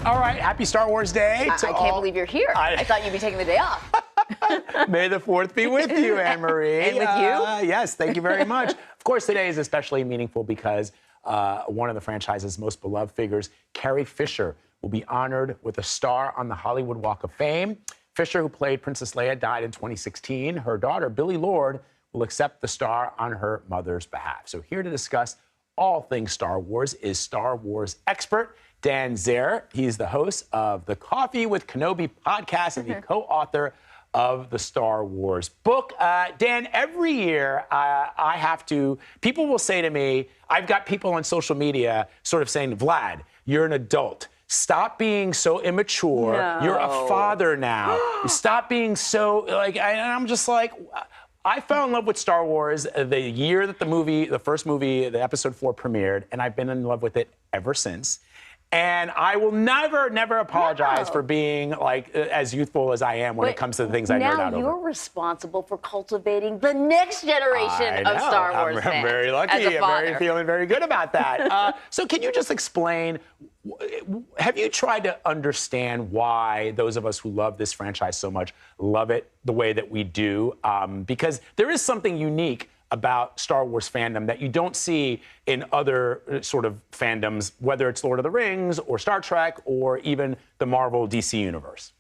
All right, happy Star Wars Day. I can't believe you're here. I thought you'd be taking the day off. May the 4th be with you, Anne-Marie. And with you? Yes, thank you very much. Of course, today is especially meaningful because one of the franchise's most beloved figures, Carrie Fisher, will be honored with a star on the Hollywood Walk of Fame. Fisher, who played Princess Leia, died in 2016. Her daughter, Billie Lourd, will accept the star on her mother's behalf. So here to discuss all things Star Wars is Star Wars expert Dan Zehr. He's the host of the Coffee with Kenobi podcast and the co-author of the Star Wars book. Dan, every year I have to, people will say to me, I've got people on social media sort of saying, Vlad, you're an adult. Stop being so immature. No. You're a father now. Stop being so, and I'm just like, I fell in love with Star Wars the year that the first movie, the episode 4 premiered, and I've been in love with it ever since. And I will never apologize for being as youthful as I am when it comes to the things I nerd out over. Now you're responsible for cultivating the next generation of Star Wars fans. I'm very lucky. I'm feeling very good about that. So can you just explain, have you tried to understand why those of us who love this franchise so much love it the way that we do? Because there is something unique about Star Wars fandom that you don't see in other sort of fandoms, whether it's Lord of the Rings or Star Trek or even the Marvel DC universe.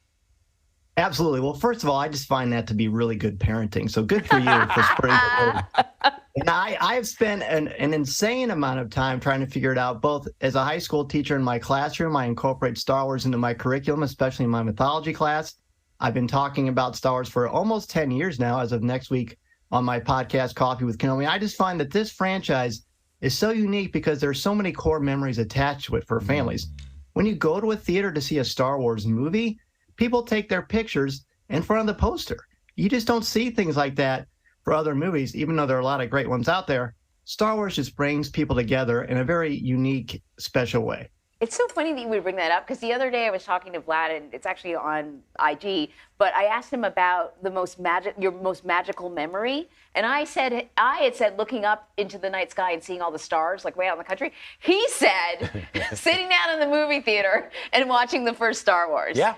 Absolutely. Well, first of all, I just find that to be really good parenting. So good for you for spreading the word. And I've spent an insane amount of time trying to figure it out, both as a high school teacher in my classroom. I incorporate Star Wars into my curriculum, especially in my mythology class. I've been talking about Star Wars for almost 10 years now, as of next week, on my podcast, Coffee with Kenobi. I just find that this franchise is so unique because there's so many core memories attached to it for families. When you go to a theater to see a Star Wars movie, people take their pictures in front of the poster. You just don't see things like that for other movies, even though there are a lot of great ones out there. Star Wars just brings people together in a very unique, special way. It's so funny that you would bring that up, because the other day I was talking to Vlad, and it's actually on IG, but I asked him about your most magical memory, and I had said looking up into the night sky and seeing all the stars, like way out in the country. He said sitting down in the movie theater and watching the first Star Wars. Yeah,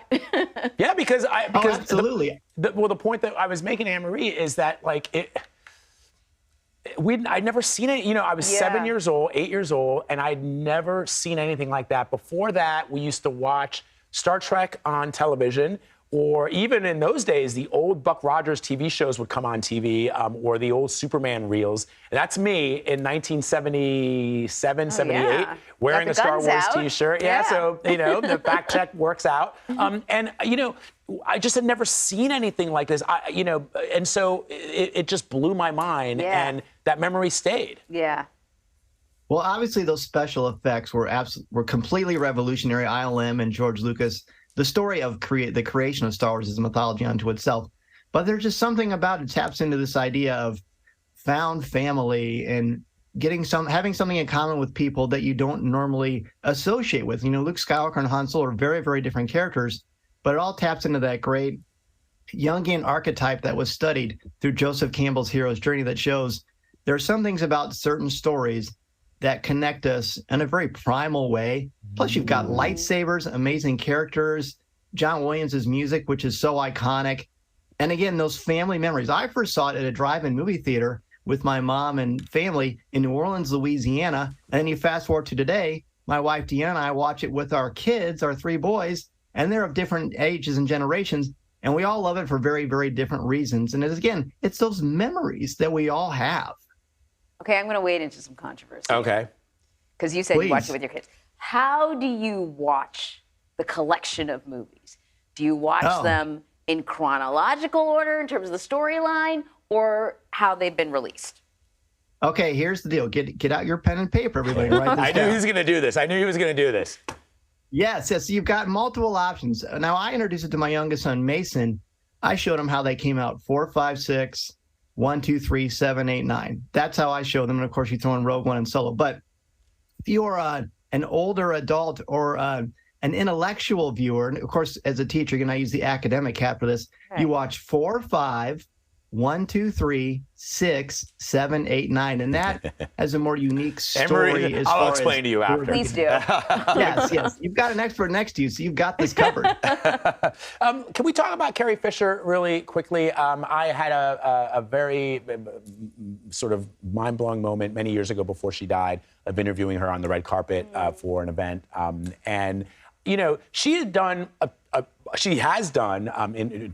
yeah, because absolutely. The point that I was making, Anne-Marie, is that I'd never seen it. I was 7 years old, 8 years old, and I'd never seen anything like that. Before that, we used to watch Star Trek on television, or even in those days, the old Buck Rogers TV shows would come on TV, or the old Superman reels. And that's me in 1977, 78, wearing a Star Wars T-shirt. Yeah, so, the fact check works out. I just had never seen anything like this, and so it just blew my mind, and that memory stayed. Yeah. Well, obviously, those special effects were completely revolutionary. ILM and George Lucas, the story of the creation of Star Wars is a mythology unto itself. But there's just something about it taps into this idea of found family and having something in common with people that you don't normally associate with. Luke Skywalker and Han Solo are very, very different characters, but it all taps into that great Jungian archetype that was studied through Joseph Campbell's hero's journey that shows there are some things about certain stories that connect us in a very primal way. Plus, you've got lightsabers, amazing characters, John Williams' music, which is so iconic. And again, those family memories. I first saw it at a drive-in movie theater with my mom and family in New Orleans, Louisiana. And then you fast forward to today, my wife, Deanna, and I watch it with our kids, our 3 boys, and they're of different ages and generations. And we all love it for very, very different reasons. And it's those memories that we all have. Okay, I'm going to wade into some controversy. Okay. Because you said you watch it with your kids. How do you watch the collection of movies? Do you watch them in chronological order in terms of the storyline, or how they've been released? Okay, here's the deal. Get out your pen and paper, everybody. Write this I knew he was going to do this. I knew he was going to do this. Yes. You've got multiple options. Now, I introduced it to my youngest son, Mason. I showed him how they came out: 4, 5, 6, 1, 2, 3, 7, 8, 9. That's how I show them. And of course, you throw in Rogue One and Solo. But if you're an older adult or an intellectual viewer, and of course, as a teacher, you're going to use the academic hat for this. Right. You watch 4, 5, 1, 2, 3, 6, 7, 8, 9, and that has a more unique story. Emery, I'll explain to you after. Please do. Yes. You've got an expert next to you, so you've got this covered. Can we talk about Carrie Fisher really quickly? I had a very sort of mind-blowing moment many years ago before she died of interviewing her on the red carpet for an event, and you know, she has done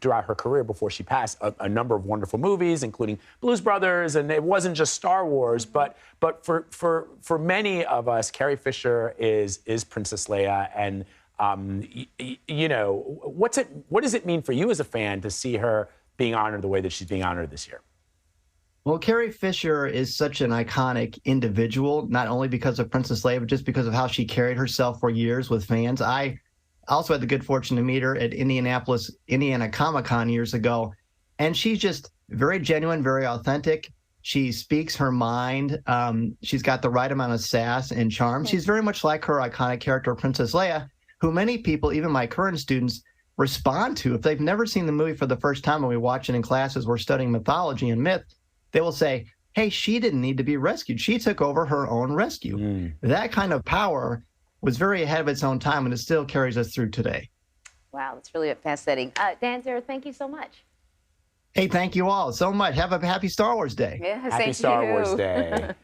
throughout her career before she passed a number of wonderful movies, including Blues Brothers, and it wasn't just Star Wars, but for many of us, Carrie Fisher is Princess Leia, and you know, what does it mean for you as a fan to see her being honored the way that she's being honored this year? Well, Carrie Fisher is such an iconic individual, not only because of Princess Leia, but just because of how she carried herself for years with fans. I also had the good fortune to meet her at Indiana Comic-Con years ago, and she's just very genuine, very authentic. She speaks her mind. She's got the right amount of sass and charm. She's very much like her iconic character, Princess Leia, who many people, even my current students, respond to. If they've never seen the movie for the first time and we watch it in classes, we're studying mythology and myth, they will say, hey, she didn't need to be rescued. She took over her own rescue. That kind of power was very ahead of its own time, and it still carries us through today. Wow, that's really fascinating. Dan, Zehr, thank you so much. Hey, thank you all so much. Have a happy Star Wars Day. Yeah, Happy Star Wars Day.